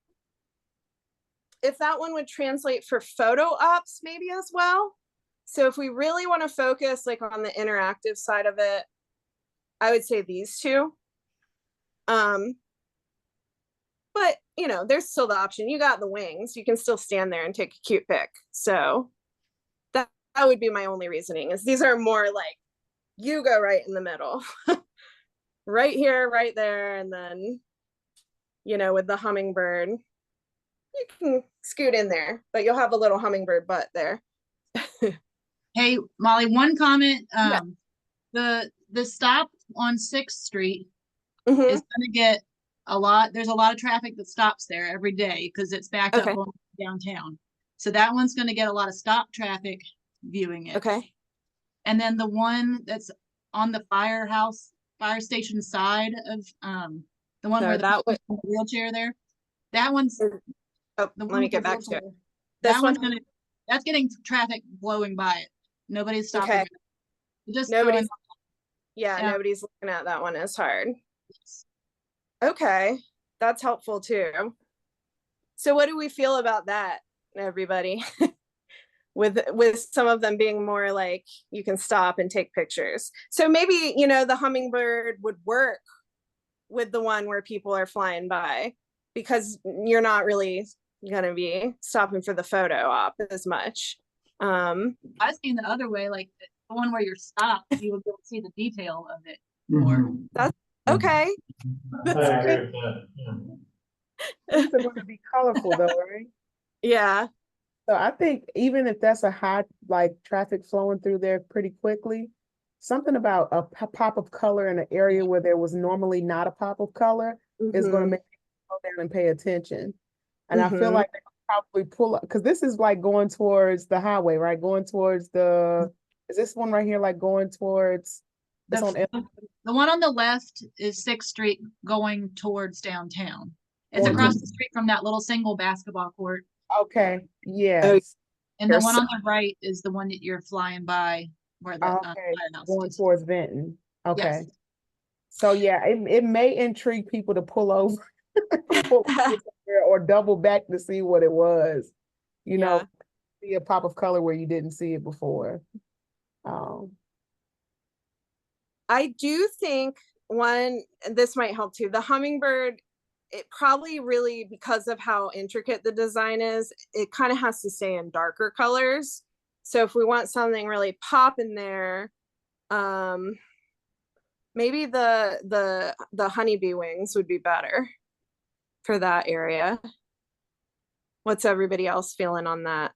if that one would translate for photo ops maybe as well. So if we really want to focus like on the interactive side of it, I would say these two. But you know, there's still the option. You got the wings, you can still stand there and take a cute pic. So that would be my only reasoning, is these are more like, you go right in the middle. Right here, right there, and then, you know, with the hummingbird, you can scoot in there, but you'll have a little hummingbird butt there. Hey, Molly, one comment. Yeah. The stop on 6th Street Mhm. is gonna get a lot, there's a lot of traffic that stops there every day because it's backed up Okay. going downtown. So that one's gonna get a lot of stop traffic viewing it. Okay. And then the one that's on the fire station side of the one So where the that would, wheelchair there, that one's oh, the let one me with get the back to it. wheelchair. This That one, one's that's getting traffic blowing by it. Nobody's stopping okay. it. Just Nobody's, going, yeah, yeah. nobody's looking at that one as hard. Okay, that's helpful too. So what do we feel about that, everybody? with some of them being more like you can stop and take pictures. So maybe, you know, the hummingbird would work with the one where people are flying by, because you're not really gonna be stopping for the photo op as much. I've seen the other way, like the one where you're stopped, you will be able to see the detail of it more. That's okay. I agree with that. Yeah. These are going to be colorful though, right? Yeah. So I think even if that's a high, like traffic flowing through there pretty quickly, something about a pop of color in an area where there was normally not a pop of color is going to make people slow down and pay attention. And I feel like they could probably pull up, because this is like going towards the highway, right? Going towards is this one right here like going towards, it's on The one on the left is 6th Street going towards downtown. It's across the street from that little single basketball court. Okay, yes. And the one on the right is the one that you're flying by where the firehouse going is. towards Benton. Okay. Yes. So yeah, it may intrigue people to pull over or double back to see what it was. You know, see a pop of color where you didn't see it before. I do think this might help too. The hummingbird, it probably really, because of how intricate the design is, it kind of has to stay in darker colors. So if we want something really pop in there, maybe the honeybee wings would be better for that area. What's everybody else feeling on that?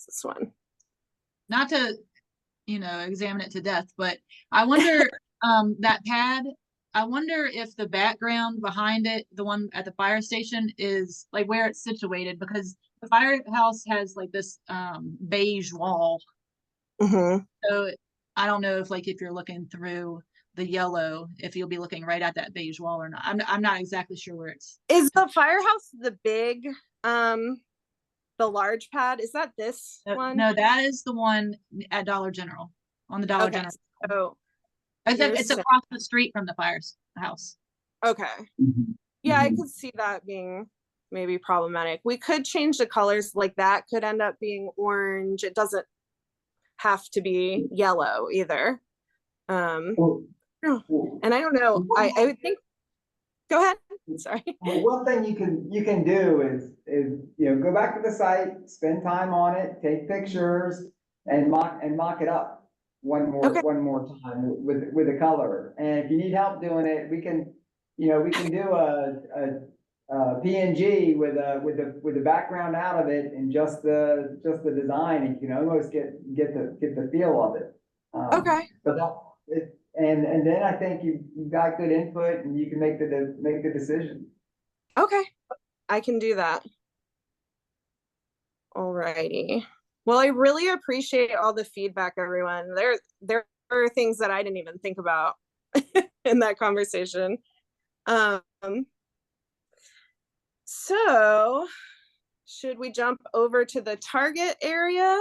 This one. Not to, you know, examine it to death, but I wonder, that pad, I wonder if the background behind it, the one at the fire station, is like where it's situated, because the firehouse has like this beige wall. So I don't know if you're looking through the yellow, if you'll be looking right at that beige wall or not. I'm not exactly sure where it's. Is the firehouse the big, the large pad? Is that this one? No, that is the one at Dollar General, on the Dollar General. So it's across the street from the firehouse. Okay. Yeah, I could see that being maybe problematic. We could change the colors, like that could end up being orange. It doesn't have to be yellow either. And I don't know, I would think, go ahead. Sorry. Well, one thing you can do is, you know, go back to the site, spend time on it, take pictures and mock it up Okay. one more time with the color. And if you need help doing it, we can, you know, we can do a PNG with the background out of it and just the design, and you can almost get the feel of it. Okay. But and then I think you've got good input and you can make the decision. Okay. I can do that. Alrighty. Well, I really appreciate all the feedback, everyone. There are things that I didn't even think about in that conversation. So should we jump over to the target area?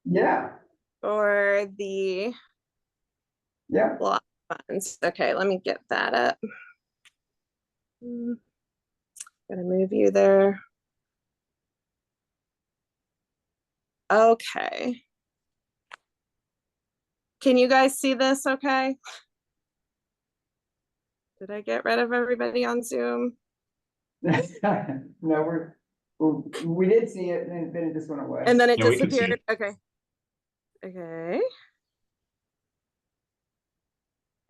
Yeah. Or the block funds? Okay, let me get that up. Gonna move you there. Okay. Can you guys see this okay? Did I get rid of everybody on Zoom? No, we did see it and then it just went away. And then it Yeah, we can see disappeared. it. Okay. Okay.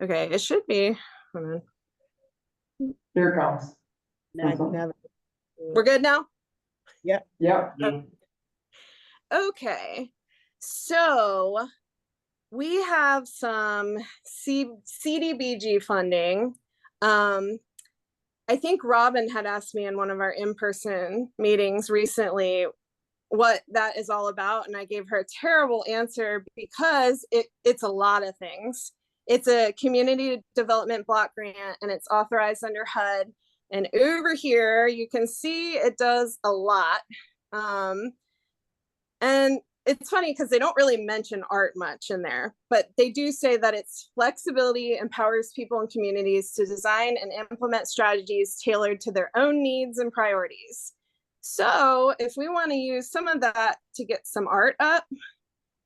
Okay, it should be. Hold on. Here it comes. We're good now? Yep. Yep. Okay. So we have some CDBG funding. I think Robin had asked me in one of our in-person meetings recently what that is all about, and I gave her a terrible answer because it's a lot of things. It's a community development block grant and it's authorized under HUD. And over here, you can see it does a lot. And it's funny because they don't really mention art much in there, but they do say that its flexibility empowers people and communities to design and implement strategies tailored to their own needs and priorities. So if we want to use some of that to get some art up,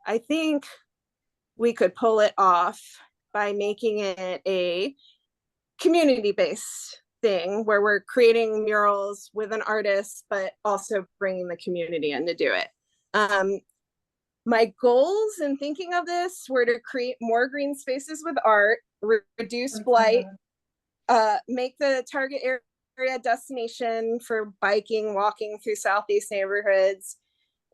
I think we could pull it off by making it a community-based thing where we're creating murals with an artist, but also bringing the community in to do it. My goals in thinking of this were to create more green spaces with art, reduce blight, make the target area destination for biking, walking through Southeast neighborhoods,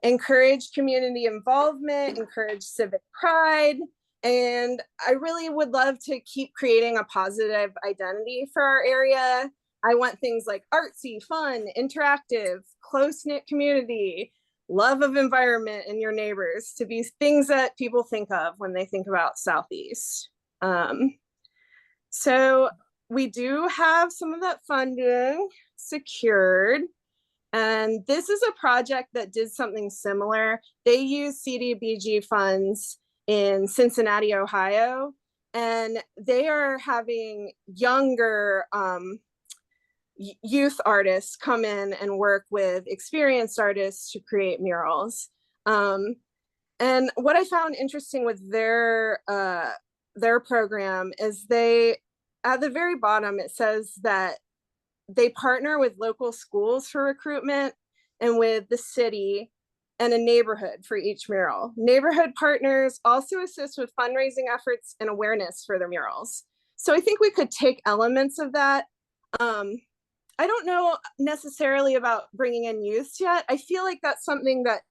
encourage community involvement, encourage civic pride, and I really would love to keep creating a positive identity for our area. I want things like artsy, fun, interactive, close-knit community, love of environment and your neighbors to be things that people think of when they think about Southeast. So we do have some of that funding secured. And this is a project that did something similar. They use CDBG funds in Cincinnati, Ohio, and they are having younger youth artists come in and work with experienced artists to create murals. And what I found interesting with their program is they, at the very bottom, it says that they partner with local schools for recruitment and with the city and a neighborhood for each mural. Neighborhood partners also assist with fundraising efforts and awareness for their murals. So I think we could take elements of that. I don't know necessarily about bringing in youth yet. I feel like that's something that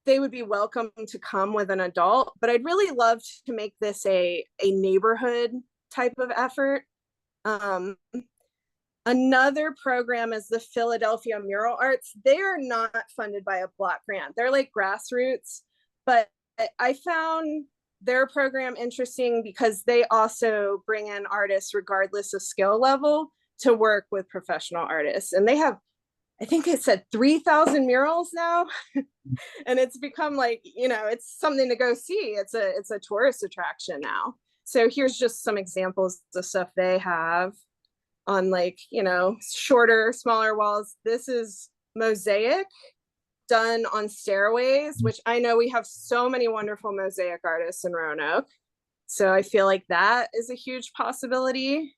they would be welcome to come with an adult, but I'd really love to make this a neighborhood type of effort. Another program is the Philadelphia Mural Arts. They are not funded by a block grant. They're like grassroots, but I found their program interesting because they also bring in artists regardless of skill level to work with professional artists. And they have, I think it said 3,000 murals now. And it's become like, you know, it's something to go see. It's a tourist attraction now. So here's just some examples of stuff they have on, like, you know, shorter, smaller walls. This is mosaic done on stairways, which I know we have so many wonderful mosaic artists in Roanoke. So I feel like that is a huge possibility.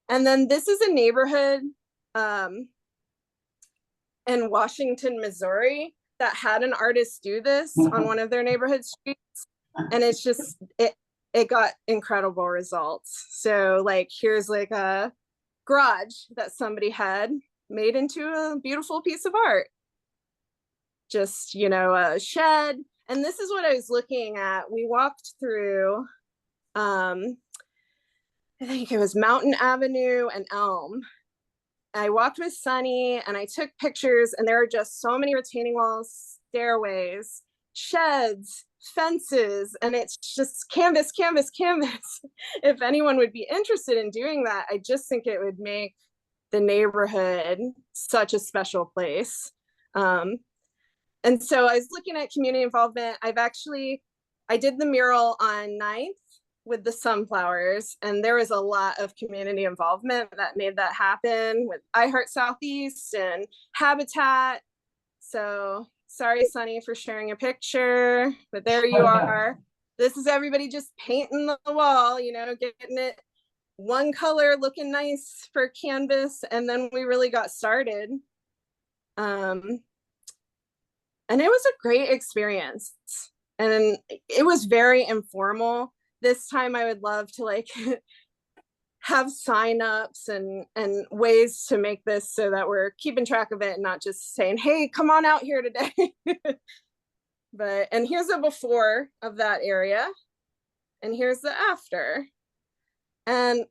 And then this is a neighborhood in Washington, Missouri that had an artist do this on one of their neighborhood streets. And it's just, it got incredible results. So like, here's like a garage that somebody had made into a beautiful piece of art. Just, you know, a shed. And this is what I was looking at. We walked through, I think it was Mountain Avenue and Elm. I walked with Sunny and I took pictures, and there are just so many retaining walls, stairways, sheds, fences, and it's just canvas, canvas, canvas. If anyone would be interested in doing that, I just think it would make the neighborhood such a special place. And so I was looking at community involvement. I did the mural on 9th with the sunflowers, and there was a lot of community involvement that made that happen with iHeart Southeast and Habitat. So sorry, Sunny, for sharing a picture, but there you are. This is everybody just painting the wall, you know, getting it one color, looking nice for canvas, and then we really got started. And it was a great experience, and it was very informal. This time I would love to like have signups and ways to make this so that we're keeping track of it and not just saying, hey, come on out here today. And here's a before of that area, and here's the after. And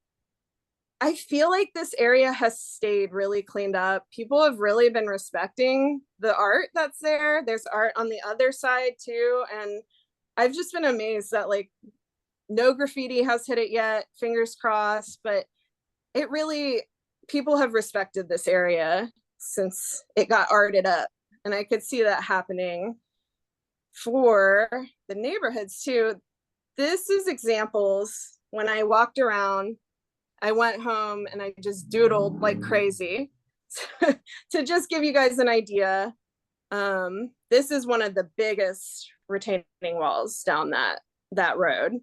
I feel like this area has stayed really cleaned up. People have really been respecting the art that's there. There's art on the other side too. And I've just been amazed that like no graffiti has hit it yet, fingers crossed, but it really, people have respected this area since it got arted up. And I could see that happening for the neighborhoods too. This is examples when I walked around. I went home and I just doodled like crazy to just give you guys an idea. This is one of the biggest retaining walls down that road.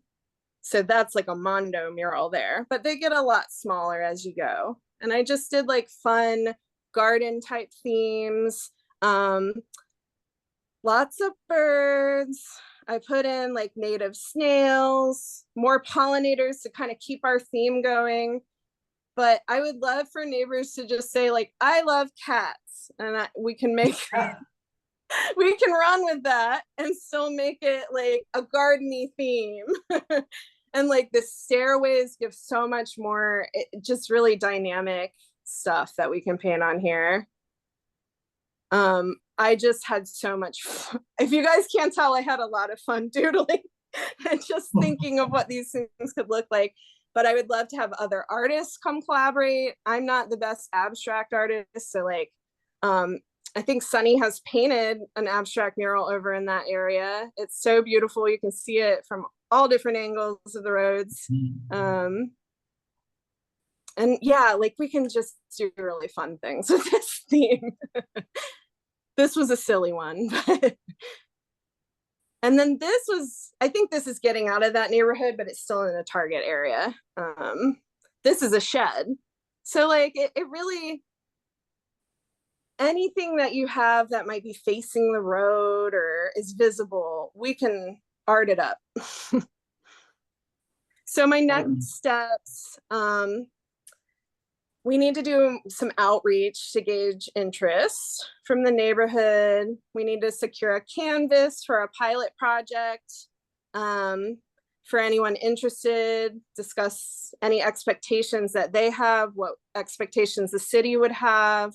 So that's like a Mondo mural there, but they get a lot smaller as you go. And I just did like fun garden type themes, lots of birds. I put in like native snails, more pollinators to kind of keep our theme going. But I would love for neighbors to just say like, I love cats, and we can make, we can run with that and still make it like a gardeny theme. And like the stairways give so much more, just really dynamic stuff that we can paint on here. I just had so much fun. If you guys can't tell, I had a lot of fun doodling and just thinking of what these things could look like. But I would love to have other artists come collaborate. I'm not the best abstract artist, so like I think Sunny has painted an abstract mural over in that area. It's so beautiful. You can see it from all different angles of the roads. And yeah, like we can just do really fun things with this theme. This was a silly one. And then this was, I think this is getting out of that neighborhood, but it's still in a Target area. This is a shed. So like it really, anything that you have that might be facing the road or is visible, we can art it up. So my next steps, we need to do some outreach to gauge interest from the neighborhood. We need to secure a canvas for a pilot project. For anyone interested, discuss any expectations that they have, what expectations the city would have.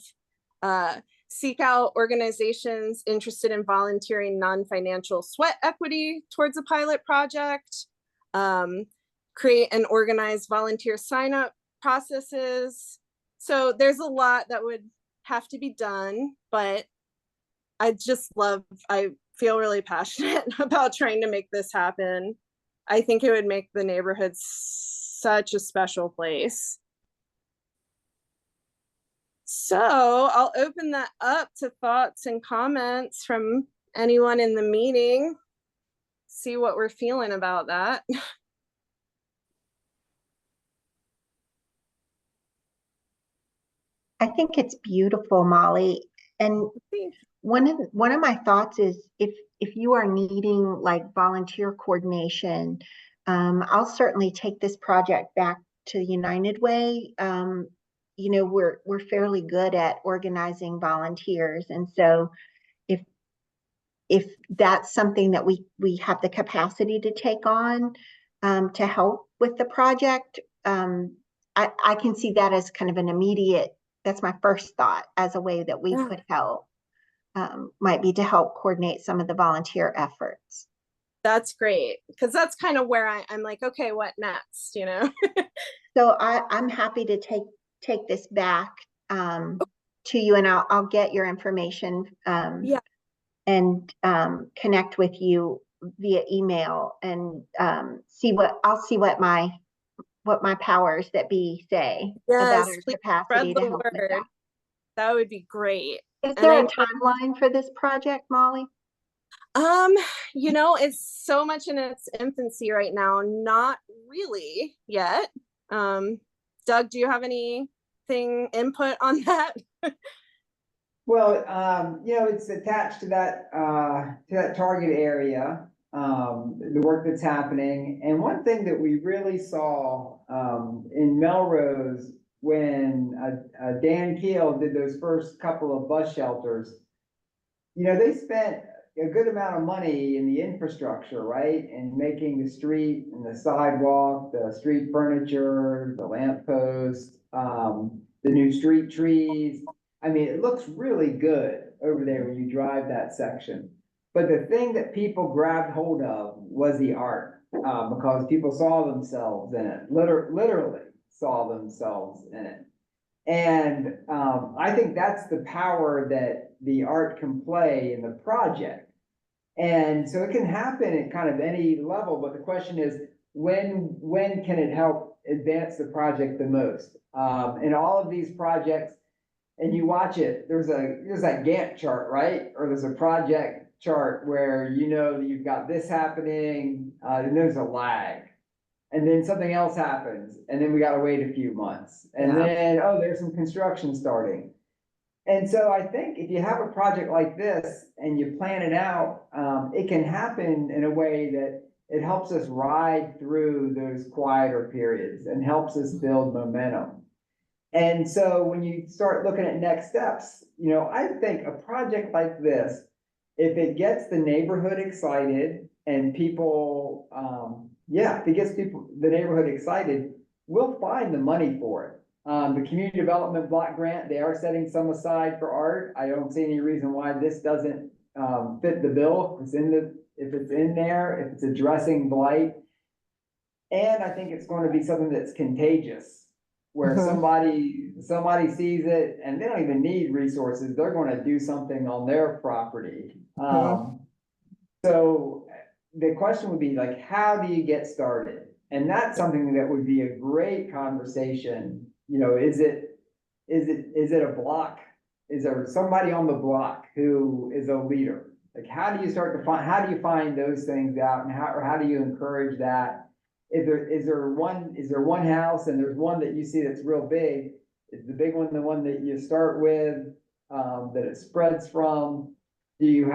Seek out organizations interested in volunteering non-financial sweat equity towards a pilot project. Create and organize volunteer sign-up processes. So there's a lot that would have to be done, but I feel really passionate about trying to make this happen. I think it would make the neighborhood such a special place. So I'll open that up to thoughts and comments from anyone in the meeting. See what we're feeling about that. I think it's beautiful, Molly. And one of my thoughts is if you are needing like volunteer coordination, I'll certainly take this project back to United Way. You know, we're fairly good at organizing volunteers, and so if if that's something that we have the capacity to take on to help with the project, I can see that as kind of an immediate, that's my first thought as a way that we could help, might be to help coordinate some of the volunteer efforts. That's great, because that's kind of where I'm like, okay, what next, you know? So I'm happy to take this back to you, and I'll get your information Yeah. and connect with you via email and I'll see what my powers that be say about Yes, our please capacity spread to the help with word. that. That would be great. Is And there I a know, timeline for this project, Molly? you know, it's so much in its infancy right now. Not really yet. Doug, do you have anything input on that? Well, you know, it's attached to that target area, the work that's happening. And one thing that we really saw, in Melrose when, Dan Keel did those first couple of bus shelters, you know, they spent a good amount of money in the infrastructure, right? And making the street and the sidewalk, the street furniture, the lamppost, the new street trees. I mean, it looks really good over there when you drive that section. But the thing that people grabbed hold of was the art, because people saw themselves in it, literally saw themselves in it. And I think that's the power that the art can play in the project. And so it can happen at kind of any level, but the question is, when can it help advance the project the most? In all of these projects, and you watch it, there's that Gantt chart, right? Or there's a project chart where you know that you've got this happening, and there's a lag. And then something else happens, and then we gotta wait a few months. And then, oh, there's some construction starting. And so I think if you have a project like this and you plan it out, it can happen in a way that it helps us ride through those quieter periods and helps us build momentum. And so when you start looking at next steps, you know, I think a project like this, if it gets the neighborhood excited and people, if it gets the neighborhood excited, we'll find the money for it. The community development block grant, they are setting some aside for art. I don't see any reason why this doesn't fit the bill. If it's in there, if it's addressing blight. And I think it's going to be something that's contagious, where somebody sees it and they don't even need resources. They're going to do something on their property. So the question would be like, how do you get started? And that's something that would be a great conversation. You know, is it a block? Is there somebody on the block who is a leader? Like, how do you find those things out, and how do you encourage that? Is there one house and there's one that you see that's real big? Is the big one the one that you start with, that it spreads from? Is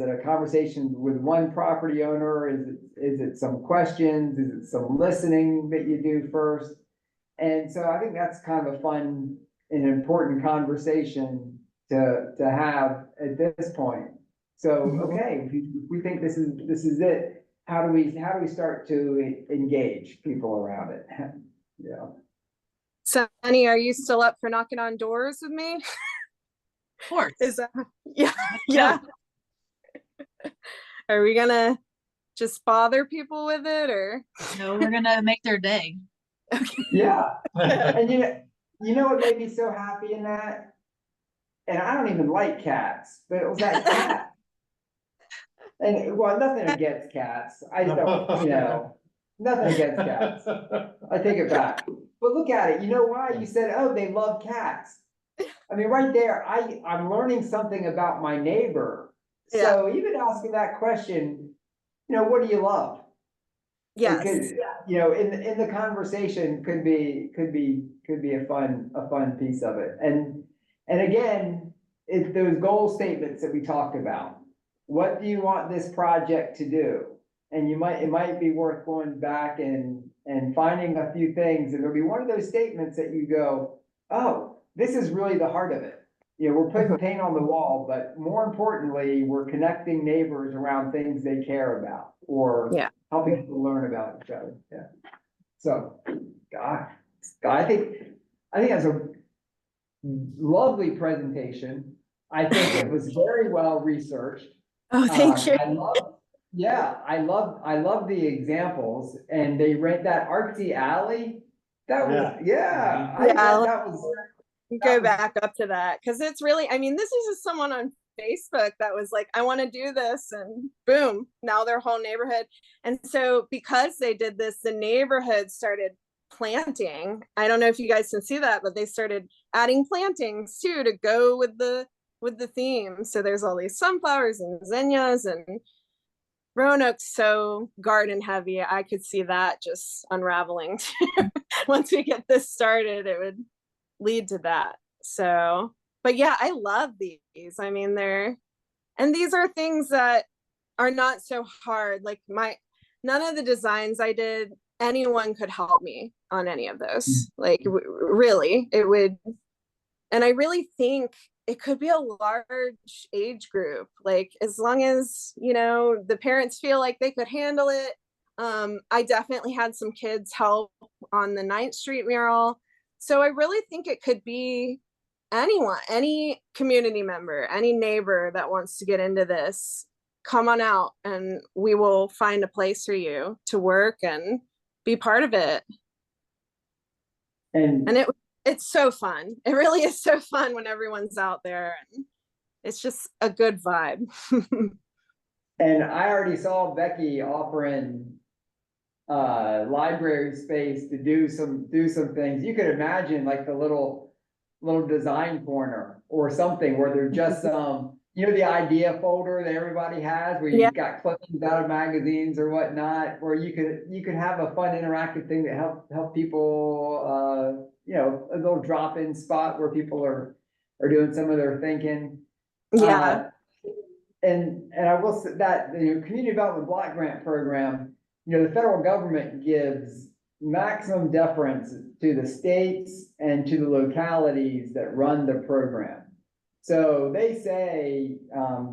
it a conversation with one property owner? Is it some questions? Is it some listening that you do first? And so I think that's kind of a fun and important conversation to have at this point. So, okay, if we think this is it, how do we start to engage people around it? Yeah. Sunny, are you still up for knocking on doors with me? Of course. Is that, yeah. Are we gonna just bother people with it, or? No, we're gonna make their day. Yeah. And you know what made me so happy in that? And I don't even like cats, but it was that cat. And well, nothing against cats. I just don't, you know, nothing against cats. I take it back. But look at it. You know why? You said, oh, they love cats. I mean, right there, I'm learning something about my neighbor. So even asking that question, you know, what do you love? It Yes. could, you know, in the conversation could be a fun piece of it. And again, it's those goal statements that we talked about. What do you want this project to do? And it might be worth going back and finding a few things, and there'll be one of those statements that you go, oh, this is really the heart of it. You know, we're putting paint on the wall, but more importantly, we're connecting neighbors around things they care about, or Yeah. helping people learn about each other. Yeah. So, God, I think that's a lovely presentation. I think it was very well researched. Oh, thank you. I love the examples, and they rent that artsy alley. That was, Yeah, that was. Go back up to that, because it's really, I mean, this is just someone on Facebook that was like, I want to do this, and boom, now their whole neighborhood. And so because they did this, the neighborhood started planting. I don't know if you guys can see that, but they started adding plantings too to go with the theme. So there's all these sunflowers and zinnias, and Roanoke's so garden heavy. I could see that just unraveling. Once we get this started, it would lead to that. So, but yeah, I love these. I mean, these are things that are not so hard. Like none of the designs I did, anyone could help me on any of those. Like really, it would. And I really think it could be a large age group. Like as long as, you know, the parents feel like they could handle it. I definitely had some kids help on the 9th Street mural. So I really think it could be anyone, any community member, any neighbor that wants to get into this, come on out and we will find a place for you to work and be part of it. And it's so fun. It really is so fun when everyone's out there, and it's just a good vibe. And I already saw Becky offering library space to do some things. You could imagine like the little design corner or something where they're just you know, the idea folder that everybody has where you've got clippings out of magazines or whatnot, where you could have a fun interactive thing that help people, you know, a little drop-in spot where people are doing some of their thinking. Yeah. And I will say that the Community Development Block Grant Program, you know, the federal government gives maximum deference to the states and to the localities that run the program. So they say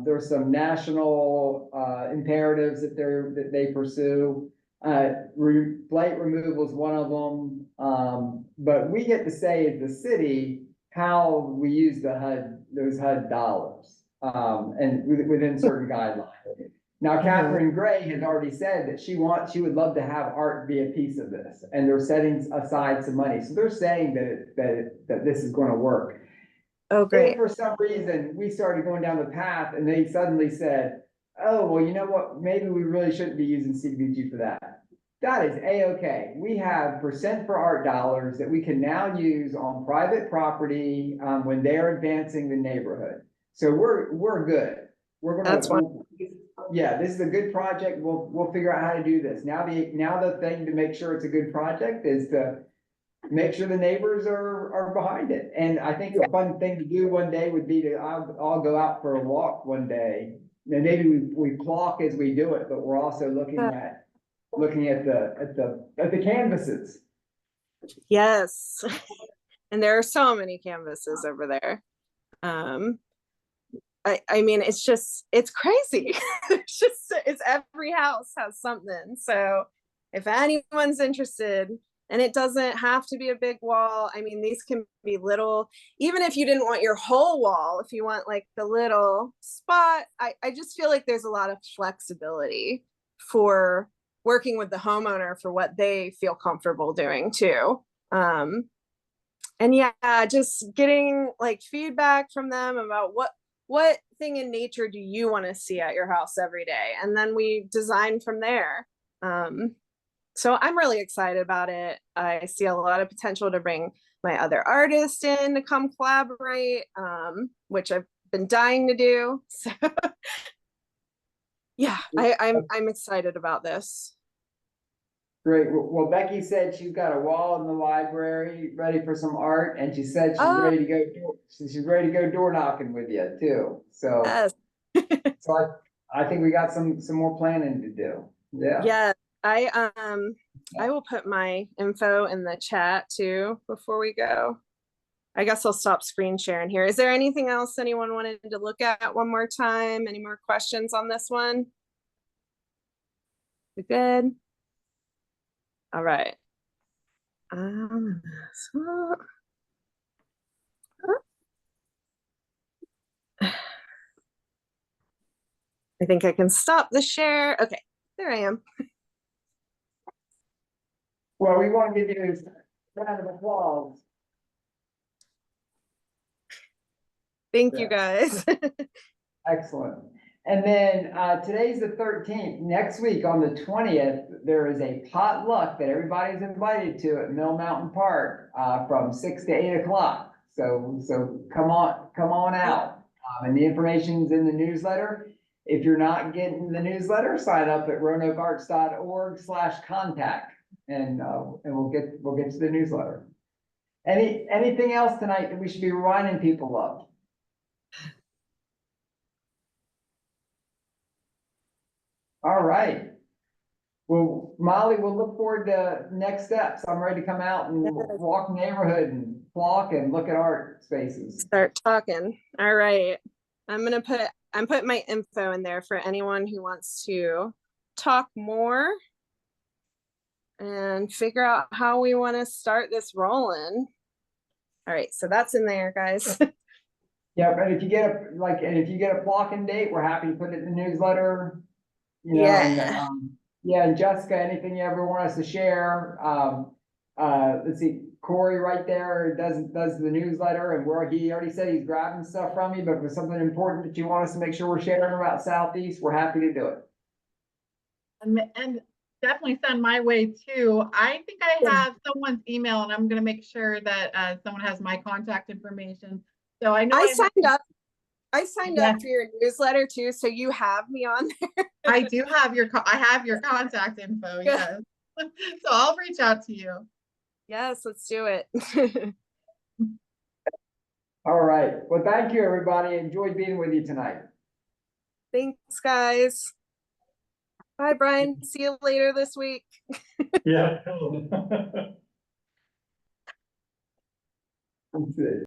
there's some national imperatives that they pursue. Blight removal is one of them, but we get to say as the city how we use those HUD dollars, and within certain guidelines. Now, Catherine Gray has already said that she would love to have art be a piece of this, and they're setting aside some money. So they're saying that this is going to work. Oh, great. If for some reason we started going down the path and they suddenly said, oh, well, you know what, maybe we really shouldn't be using CDBG for that. That is A-okay. We have percent for art dollars that we can now use on private property when they're advancing the neighborhood. So we're good. We're gonna, yeah, this is a good project. We'll figure out how to do this. Now the thing to make sure it's a good project is to make sure the neighbors are behind it. And I think a fun thing to do one day would be to all go out for a walk one day. And maybe we clock as we do it, but we're also looking at the canvases. Yes. And there are so many canvases over there. I mean, it's crazy. It's every house has something. So if anyone's interested, and it doesn't have to be a big wall. I mean, these can be little, even if you didn't want your whole wall, if you want like the little spot, I just feel like there's a lot of flexibility for working with the homeowner for what they feel comfortable doing too. And yeah, just getting like feedback from them about what thing in nature do you want to see at your house every day? And then we design from there. So I'm really excited about it. I see a lot of potential to bring my other artists in to come collaborate, which I've been dying to do. So yeah, I'm excited about this. Great. Well, Becky said she's got a wall in the library ready for some art, and she said she's Oh. ready to go. She's ready to go door knocking with you too. So, Yes. so I think we got some more planning to do. Yeah. Yeah. I will put my info in the chat too before we go. I guess I'll stop screen sharing here. Is there anything else anyone wanted to look at one more time? Any more questions on this one? We good? All right. So- I think I can stop the share. Okay, there I am. Well, we want to give you a round of applause. Thank you guys. Excellent. And then today's the 13th. Next week on the 20th, there is a potluck that everybody's invited to at Mill Mountain Park from 6 to 8 o'clock. So come on out. And the information's in the newsletter. If you're not getting the newsletter, sign up at roanokearts.org/contact, and we'll get to the newsletter. Anything else tonight that we should be reminding people of? All right. Well, Molly, we'll look forward to next steps. I'm ready to come out and walk the neighborhood and walk and look at art spaces. Start talking. All right. I'm putting my info in there for anyone who wants to talk more and figure out how we want to start this rolling. All right, so that's in there, guys. Yeah, but if you get a blocking date, we're happy to put it in the newsletter. You know, Yeah. And Jessica, anything you ever want us to share? Let's see, Corey right there does the newsletter, and he already said he's grabbing stuff from you, but if there's something important that you want us to make sure we're sharing about Southeast, we're happy to do it. And definitely send my way too. I think I have someone's email, and I'm going to make sure that someone has my contact information. So I know I signed up for your newsletter too, so you have me on there. I do have your contact info. Yes. So I'll reach out to you. Yes, let's do it. All right. Well, thank you, everybody. Enjoyed being with you tonight. Thanks, guys. Bye, Brian. See you later this week. Yeah. Let's see.